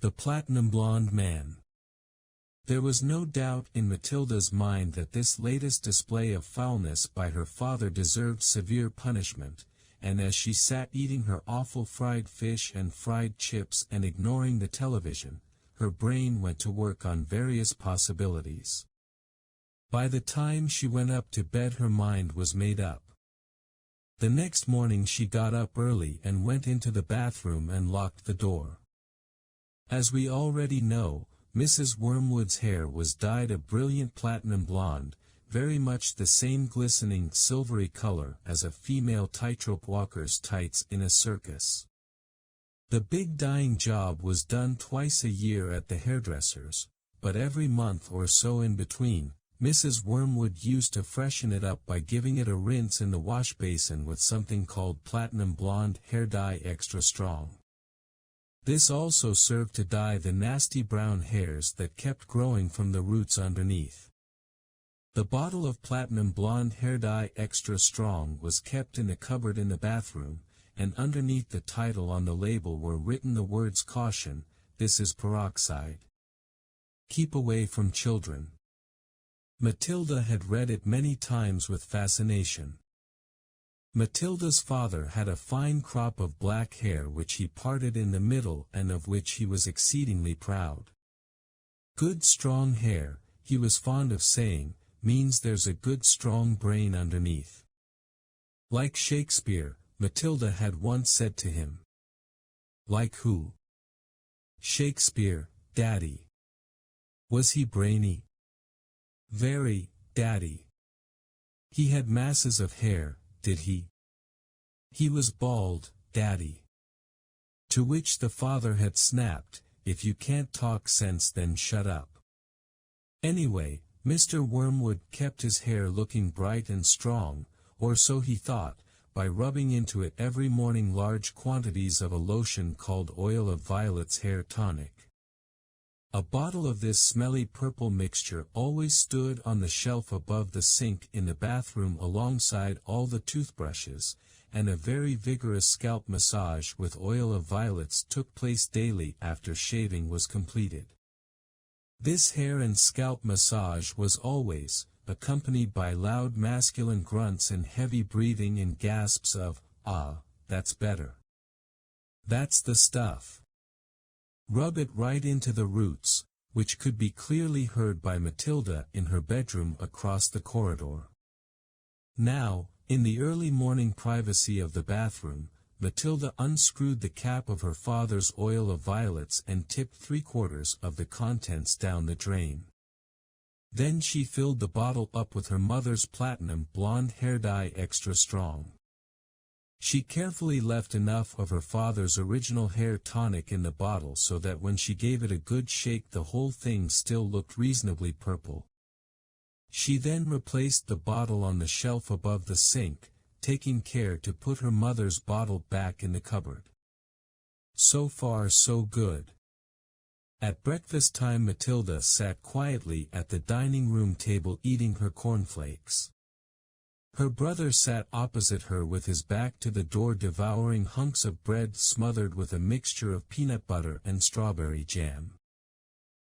The Platinum-Blond Man. There was no doubt in Matilda's mind that this latest display of foulness by her father deserved severe punishment, and as she sat eating her awful fried fish and fried chips and ignoring the television, her brain went to work on various possibilities. By the time she went up to bed her mind was made up. The next morning she got up early and went into the bathroom and locked the door. As we already know, Mrs. Wormwood's hair was dyed a brilliant platinum blonde, very much the same glistening silvery color as a female tightrope walker's tights in a circus. The big dyeing job was done twice a year at the hairdresser's, but every month or so in between, Mrs. Wormwood used to freshen it up by giving it a rinse in the wash basin with something called platinum blonde hair dye extra strong. This also served to dye the nasty brown hairs that kept growing from the roots underneath. The bottle of platinum blonde hair dye extra strong was kept in the cupboard in the bathroom, and underneath the title on the label were written the words "Caution, this is peroxide. Keep away from children." Matilda had read it many times with fascination. Matilda's father had a fine crop of black hair which he parted in the middle and of which he was exceedingly proud. Good strong hair, he was fond of saying, means there's a good strong brain underneath. Like Shakespeare, Matilda had once said to him. Like who? Shakespeare, Daddy. Was he brainy? Very, Daddy. He had masses of hair, did he? He was bald, Daddy. To which the father had snapped, if you can't talk sense then shut up. Anyway, Mr. Wormwood kept his hair looking bright and strong, or so he thought, by rubbing into it every morning large quantities of a lotion called oil of violets hair tonic. A bottle of this smelly purple mixture always stood on the shelf above the sink in the bathroom alongside all the toothbrushes, and a very vigorous scalp massage with oil of violets took place daily after shaving was completed. This hair and scalp massage was always accompanied by loud masculine grunts and heavy breathing and gasps of, "Ah, that's better. That's the stuff. Rub it right into the roots," which could be clearly heard by Matilda in her bedroom across the corridor. Now, in the early morning privacy of the bathroom, Matilda unscrewed the cap of her father's oil of violets and tipped 3/4 of the contents down the drain. Then she filled the bottle up with her mother's platinum blonde hair dye extra strong. She carefully left enough of her father's original hair tonic in the bottle so that when she gave it a good shake the whole thing still looked reasonably purple. She then replaced the bottle on the shelf above the sink, taking care to put her mother's bottle back in the cupboard. So far so good. At breakfast time Matilda sat quietly at the dining room table eating her cornflakes. Her brother sat opposite her with his back to the door devouring hunks of bread smothered with a mixture of peanut butter and strawberry jam.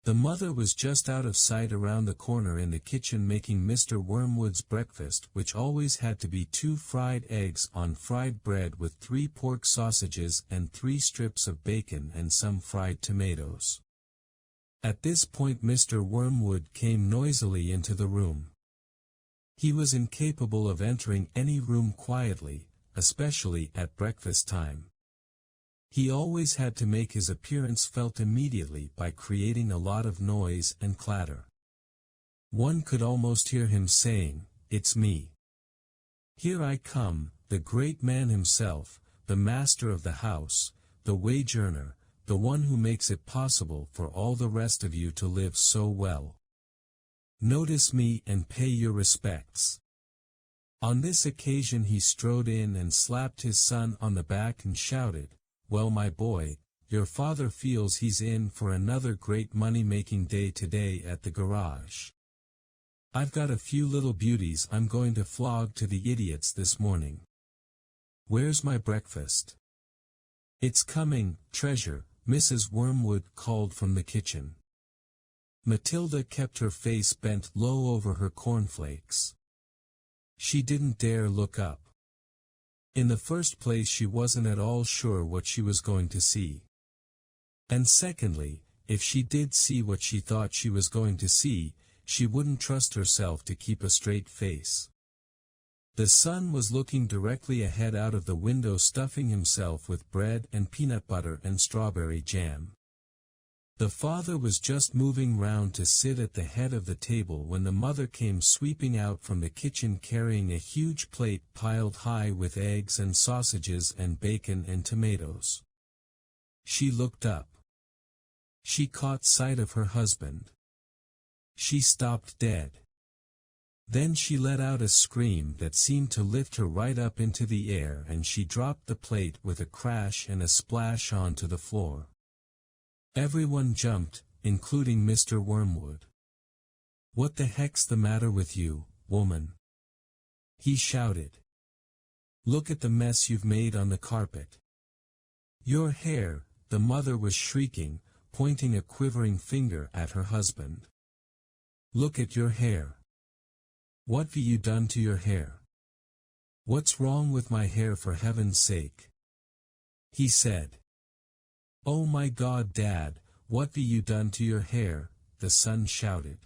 The mother was just out of sight around the corner in the kitchen making Mr. Wormwood's breakfast, which always had to be 2 fried eggs on fried bread with 3 pork sausages and 3 strips of bacon and some fried tomatoes. At this point Mr. Wormwood came noisily into the room. He was incapable of entering any room quietly, especially at breakfast time. He always had to make his appearance felt immediately by creating a lot of noise and clatter. One could almost hear him saying, "It's me. Here I come, the great man himself, the master of the house, the wage earner, the one who makes it possible for all the rest of you to live so well. Notice me and pay your respects." On this occasion he strode in and slapped his son on the back and shouted, "Well, my boy, your father feels he's in for another great money-making day today at the garage. I've got a few little beauties I'm going to flog to the idiots this morning. Where's my breakfast?" "It's coming, treasure," Mrs. Wormwood called from the kitchen. Matilda kept her face bent low over her cornflakes. She didn't dare look up. In the first place, she wasn't at all sure what she was going to see. And secondly, if she did see what she thought she was going to see, she wouldn't trust herself to keep a straight face. The son was looking directly ahead out of the window, stuffing himself with bread and peanut butter and strawberry jam. The father was just moving round to sit at the head of the table when the mother came sweeping out from the kitchen carrying a huge plate piled high with eggs and sausages and bacon and tomatoes. She looked up. She caught sight of her husband. She stopped dead. Then she let out a scream that seemed to lift her right up into the air, and she dropped the plate with a crash and a splash onto the floor. Everyone jumped, including Mr. Wormwood. "What the heck's the matter with you, woman?" he shouted. "Look at the mess you've made on the carpet. Your hair," the mother was shrieking, pointing a quivering finger at her husband. "Look at your hair. What've you done to your hair? What's wrong with my hair, for heaven's sake?" he said. "Oh my God, Dad, what've you done to your hair?" the son shouted.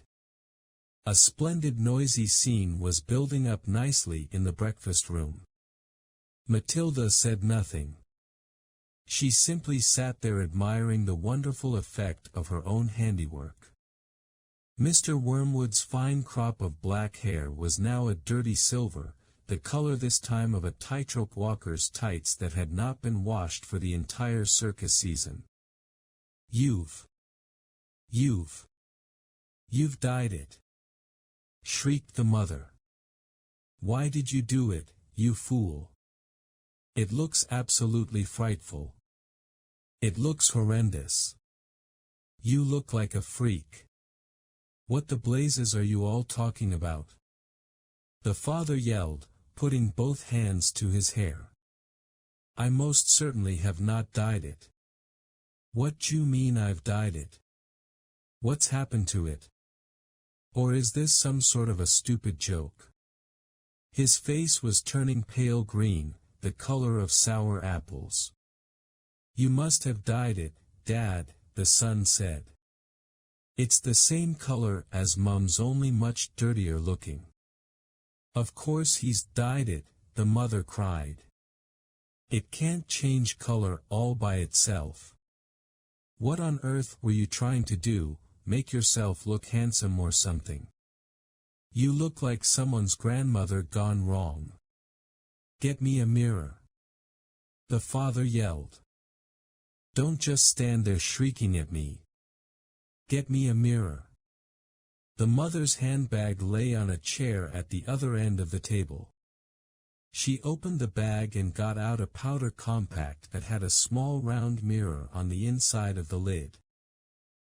A splendid noisy scene was building up nicely in the breakfast room. Matilda said nothing. She simply sat there admiring the wonderful effect of her own handiwork. Mr. Wormwood's fine crop of black hair was now a dirty silver, the color this time of a tightrope walker's tights that had not been washed for the entire circus season. You've dyed it!" shrieked the mother. "Why did you do it, you fool? It looks absolutely frightful. It looks horrendous. You look like a freak. What the blazes are you all talking about?" The father yelled, putting both hands to his hair. "I most certainly have not dyed it." "What d'you mean I've dyed it? What's happened to it? Or is this some sort of a stupid joke?" His face was turning pale green, the color of sour apples. "You must have dyed it, Dad," the son said. "It's the same color as Mum's, only much dirtier looking." "Of course he's dyed it," the mother cried. "It can't change color all by itself. What on earth were you trying to do, make yourself look handsome or something? You look like someone's grandmother gone wrong. Get me a mirror," the father yelled. "Don't just stand there shrieking at me. Get me a mirror." The mother's handbag lay on a chair at the other end of the table. She opened the bag and got out a powder compact that had a small round mirror on the inside of the lid.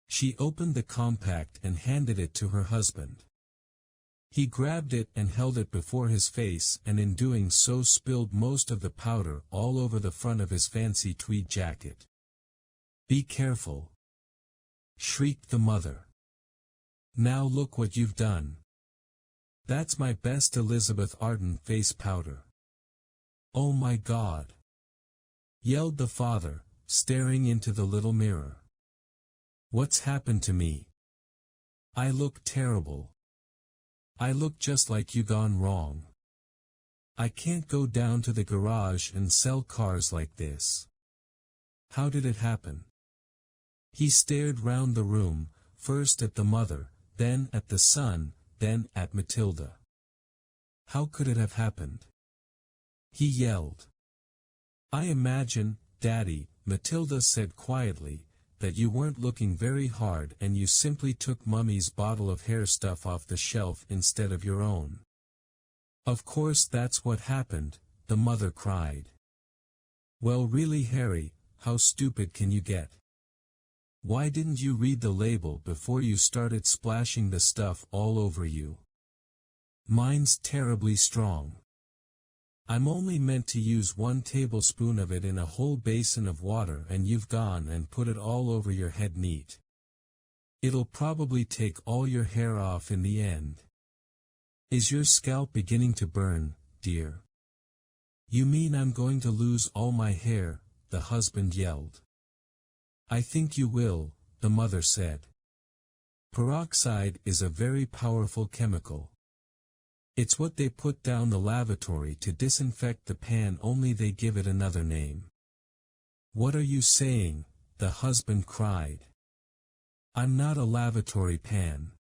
She opened the compact and handed it to her husband. He grabbed it and held it before his face, and in doing so spilled most of the powder all over the front of his fancy tweed jacket. "Be careful!" shrieked the mother. "Now look what you've done. That's my best Elizabeth Arden face powder." "Oh my God!" yelled the father, staring into the little mirror. "What's happened to me? I look terrible. I look just like you gone wrong. I can't go down to the garage and sell cars like this. How did it happen?" He stared round the room, first at the mother, then at the son, then at Matilda. "How could it have happened?" he yelled. "I imagine, Daddy," Matilda said quietly, "that you weren't looking very hard and you simply took Mummy's bottle of hair stuff off the shelf instead of your own." "Of course that's what happened," the mother cried. "Well, really, Harry, how stupid can you get? Why didn't you read the label before you started splashing the stuff all over you? Mine's terribly strong." I'm only meant to use 1 tablespoon of it in a whole basin of water and you've gone and put it all over your head neat. It'll probably take all your hair off in the end. Is your scalp beginning to burn, dear? You mean I'm going to lose all my hair? The husband yelled. I think you will, the mother said. Peroxide is a very powerful chemical. It's what they put down the lavatory to disinfect the pan, only they give it another name. What are you saying? The husband cried. I'm not a lavatory pan.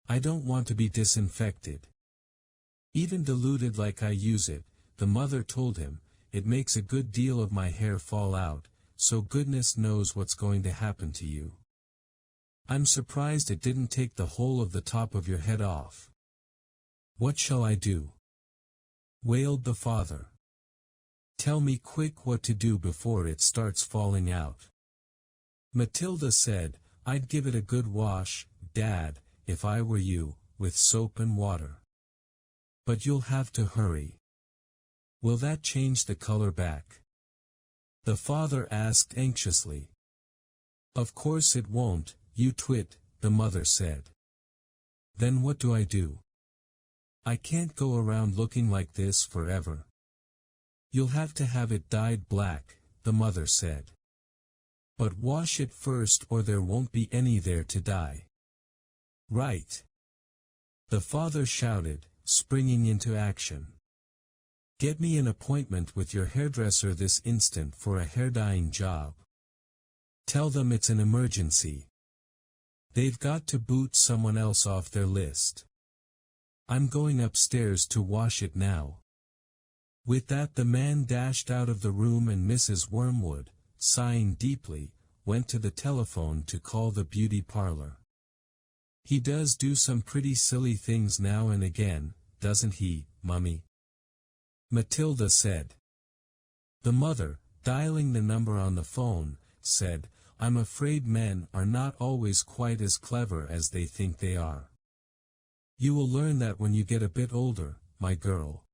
I don't want to be disinfected. Even diluted like I use it, the mother told him, it makes a good deal of my hair fall out, so goodness knows what's going to happen to you. I'm surprised it didn't take the whole of the top of your head off. What shall I do? Wailed the father. Tell me quick what to do before it starts falling out. Matilda said, I'd give it a good wash, Dad, if I were you, with soap and water. But you'll have to hurry. Will that change the color back? The father asked anxiously. Of course it won't, you twit, the mother said. Then what do I do? I can't go around looking like this forever. You'll have to have it dyed black, the mother said. But wash it first or there won't be any there to dye. Right. The father shouted, springing into action. Get me an appointment with your hairdresser this instant for a hair dyeing job. Tell them it's an emergency. They've got to boot someone else off their list. I'm going upstairs to wash it now. With that the man dashed out of the room and Mrs. Wormwood, sighing deeply, went to the telephone to call the beauty parlor. He does do some pretty silly things now and again, doesn't he, Mummy? Matilda said. The mother, dialing the number on the phone, said, I'm afraid men are not always quite as clever as they think they are. You will learn that when you get a bit older, my girl.